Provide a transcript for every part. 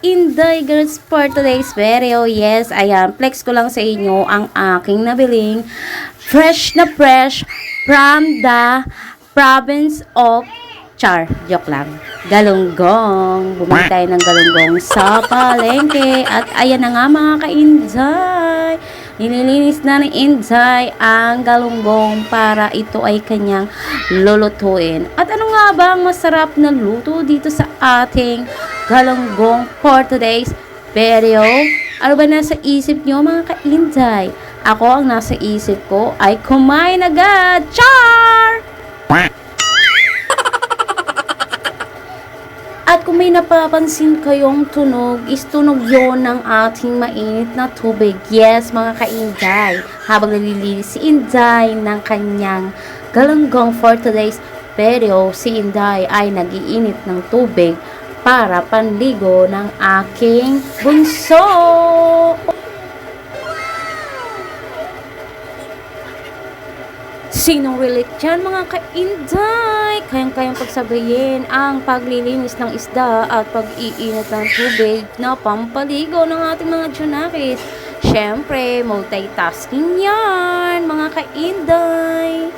Inday girls for today's video. Yes, ayan, flex ko lang sa inyo ang aking nabiling fresh na fresh from the province of joke lang. Galunggong. Bumili tayo ng galunggong sa palengke. At ayan na nga mga ka-Inday. Nililinis na ng Inday ang galunggong para ito ay kanyang lulutuin. At ano nga ba ang masarap na luto dito sa ating galunggong for today's video? Ano ba nasa isip nyo mga ka-Inday? Ako ang nasa isip ko ay kumain agad. Char! At kung may napapansin kayong tunog, is tunog yon ng ating mainit na tubig. Yes, mga ka-Inday. Habang nalilinis si Inday ng kanyang galunggong for today's video, si Inday ay nag-iinit ng tubig para panligo ng aking bunso. Sinong relate dyan mga ka-Inday? Kayang-kayang pagsabayin ang paglilinis ng isda at pag-iinit ng tubig na pampaligo ng ating mga junakis. Syempre, multitasking yan mga ka-Inday.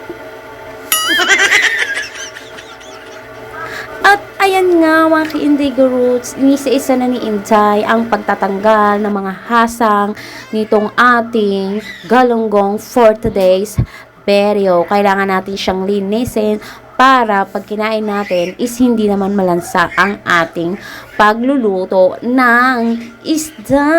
At ayan nga mga ka-Inday roots, inisa-isa na ni Inday ang pagtatanggal ng mga hasang nitong ating galunggong for today's video. Kailangan natin siyang linisin para pag kinain natin is hindi naman malansa ang ating pagluluto ng isda.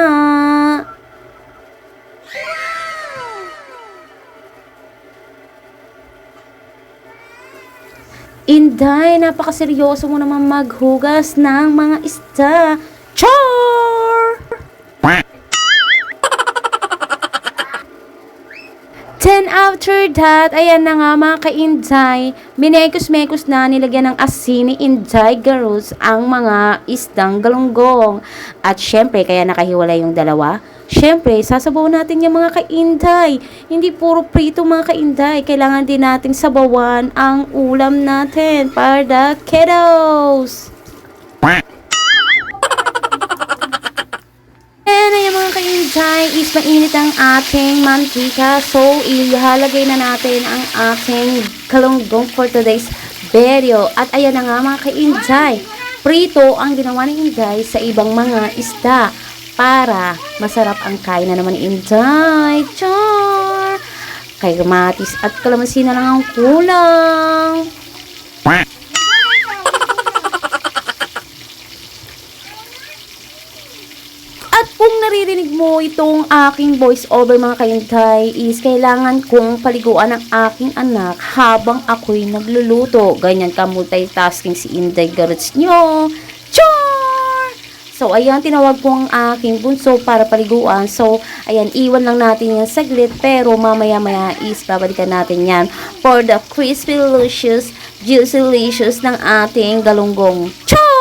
Inday, napakaseryoso mo naman maghugas ng mga isda. Char! 10 after that, ayan na nga mga ka-Inday, minekos-mekos na nilagyan ng asin ni Inday Garus ang mga isdang galunggong. At syempre, kaya nakahiwalay yung dalawa. Syempre, sasabaw natin yung mga ka-Inday. Hindi puro prito mga ka-Inday. Kailangan din natin sabawan ang ulam natin para the kiddos. Ka-Inday, is mainit ang ating mantika. So, ilalagay na natin ang ating galunggong for today's video. At ayan na nga mga ka-Inday, prito ang ginawa ni Inday sa ibang mga isda para masarap ang kain na naman ni Inday. Char! Kay kamatis at kalamansi na lang ang kulang. At kung naririnig mo itong aking voice over mga ka-Inday, is kailangan kong paliguan ang aking anak habang ako'y nagluluto. Ganyan ka multitasking si Inday Garuts nyo. Char! So, ayan, tinawag ko ang aking bunso para paliguan. So, ayan, iwan lang natin yan saglit. Pero mamaya-maya is babalikan natin yan for the crispy, delicious, juicy, delicious ng ating galunggong. Char!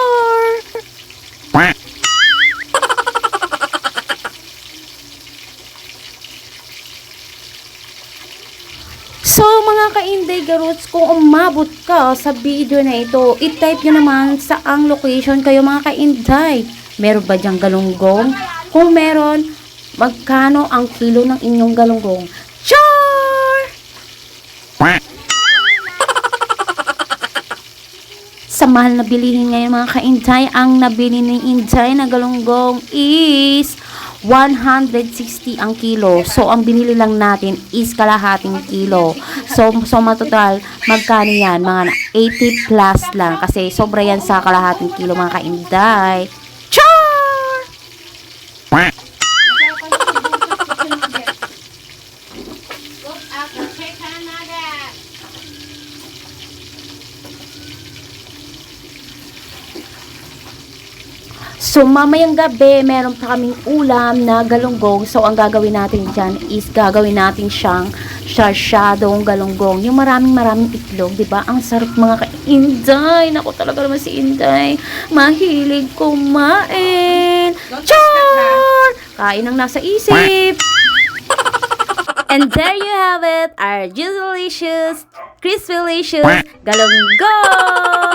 So mga ka-Inday Garuts, kung umabot ka sa video na ito, i-type nyo naman sa ang location kayo mga ka-Inday. Meron ba dyang galunggong? Kung meron, magkano ang kilo ng inyong galunggong? Char! Sa mahal na bilihin ngayon mga ka-Inday, ang nabili ni Inday na galunggong is 160 ang kilo. So, ang binili lang natin is kalahating kilo. So matotal, magkano yan? Mga 80 plus lang. Kasi sobra yan sa kalahating kilo mga ka-Inday. Char! So, mamayang gabi, meron pa kaming ulam na galunggong. So, ang gagawin natin dyan is gagawin natin siyang sarsyadong galunggong. Yung maraming itlog, diba? Ang sarap mga ka-Inday. Naku, talaga naman si Inday. Mahilig kumain. Char! Kain ang nasa isip. And there you have it, our juicy delicious, crispy delicious galunggong.